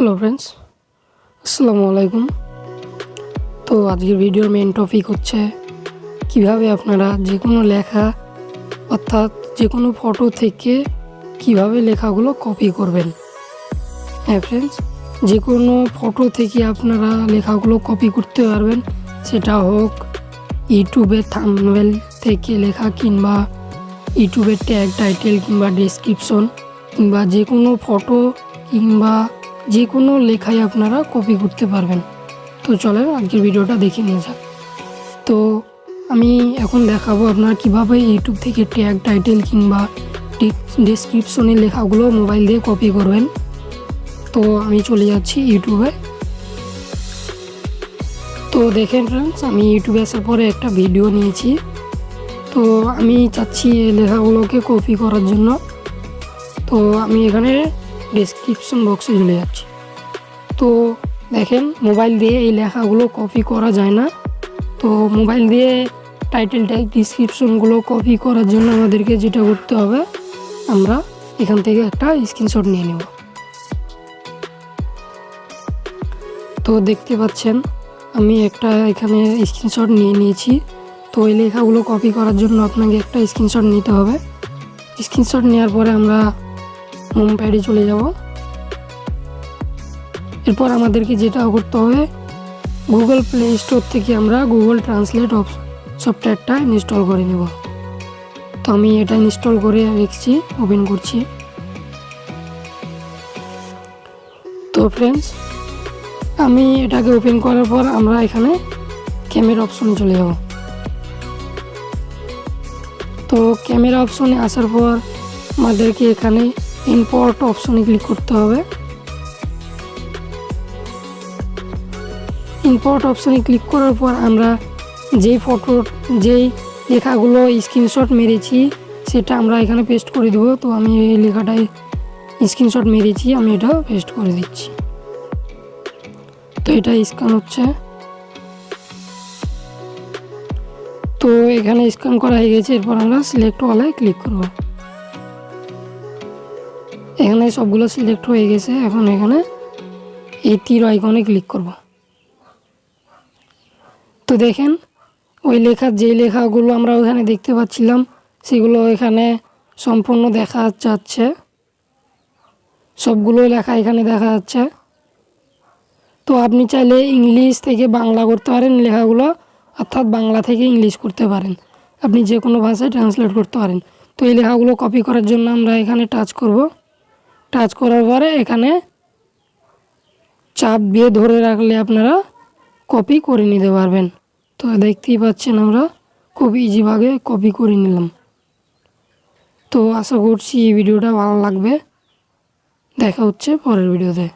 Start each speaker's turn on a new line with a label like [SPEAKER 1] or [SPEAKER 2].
[SPEAKER 1] Hello friends আসসালামু আলাইকুম। তো আজকের ভিডিওর মেন টপিক হচ্ছে কিভাবে আপনারা যে কোনো লেখা অর্থাৎ যে কোনো ফটো থেকে কিভাবে লেখাগুলো কপি করবেন। হ্যাঁ ফ্রেন্ডস, যে কোনো ফটো থেকে আপনারা লেখাগুলো কপি করতে পারবেন, সেটা হোক ইউটিউবের থাম্বনেল থেকে লেখা কিংবা ইউটিউবের ট্যাগ টাইটেল কিংবা ডেসক্রিপশন কিংবা যে কোনো ফটো কিংবা যে কোনো লেখাই আপনারা কপি করতে পারবেন। তো চলেন আজকের ভিডিওটা দেখে নিয়ে যাক। তো আমি এখন দেখাবো আপনারা কীভাবে ইউটিউব থেকে ট্যাগ টাইটেল কিংবা ডেসক্রিপশনের লেখাগুলো মোবাইল দিয়ে কপি করবেন। তো আমি চলে যাচ্ছি ইউটিউবে। তো দেখেন ফ্রেন্ডস, আমি ইউটিউবে আসার পরে একটা ভিডিও নিয়েছি। তো আমি চাচ্ছি এই লেখাগুলোকে কপি করার জন্য। তো আমি এখানে ডেসক্রিপশন বক্সে চলে যাচ্ছি। তো দেখেন, মোবাইল দিয়ে এই লেখাগুলো কপি করা যায় না। তো মোবাইল দিয়ে টাইটেল ট্যাগ ডিসক্রিপশনগুলো কপি করার জন্য আমাদেরকে যেটা করতে হবে, আমরা এখান থেকে একটা স্ক্রিনশট নিয়ে নেব। তো দেখতে পাচ্ছেন আমি একটা এখানে স্ক্রিনশট নিয়ে নিয়েছি। তো এই লেখাগুলো কপি করার জন্য আপনাকে একটা স্ক্রিনশট নিতে হবে। স্ক্রিনশট নেওয়ার পরে আমরা হোম প্যাডে চলে যাব। এরপর আমাদেরকে যেটা করতে হবে, গুগল প্লে স্টোর থেকে আমরা গুগল ট্রান্সলেট সফটওয়্যারটা ইনস্টল করে নেব। তো আমি এটা ইনস্টল করে রেখেছি, ওপেন করছি। তো ফ্রেন্ডস, আমি এটাকে ওপেন করার পর আমরা এখানে ক্যামেরা অপশনে চলে যাব। তো ক্যামেরা অপশনে আসার পর আমাদেরকে এখানে ইম্পোর্ট অপশনে ক্লিক করতে হবে। ইম্পোর্ট অপশনে ক্লিক করার পর আমরা যেই লেখাগুলো স্ক্রিনশট মেরেছি সেটা আমরা এখানে পেস্ট করে দেবো। তো আমি এই লেখাটাই স্ক্রিনশট মেরেছি, আমি এটা পেস্ট করে দিচ্ছি। তো এটা স্ক্যান হচ্ছে। তো এখানে স্ক্যান করা হয়ে গেছে। এরপর আমরা সিলেক্ট ওয়ালে ক্লিক করব। এখানে সবগুলো সিলেক্ট হয়ে গেছে। এখন এখানে এই তীর আইকনে ক্লিক করব। তো দেখেন, ওই যে লেখাগুলো আমরা ওখানে দেখতে পাচ্ছিলাম সেগুলো এখানে সম্পূর্ণ দেখা যাচ্ছে। সবগুলো লেখা এখানে দেখা যাচ্ছে। তো আপনি চাইলে ইংলিশ থেকে বাংলা করতে পারেন লেখাগুলো, অর্থাৎ বাংলা থেকে ইংলিশ করতে পারেন। আপনি যে কোনো ভাষায় ট্রান্সলেট করতে পারেন। তো এই লেখাগুলো কপি করার জন্য আমরা এখানে টাচ করব। টাচ করার পরে এখানে চাপ দিয়ে ধরে রাখলে আপনারা কপি করে নিতে পারবেন। তো দেখতেই পাচ্ছেন আমরা খুব ইজিভাবে কপি করে নিলাম। তো আশা করছি এই ভিডিওটা ভালো লাগবে। দেখা হচ্ছে পরের ভিডিওতে।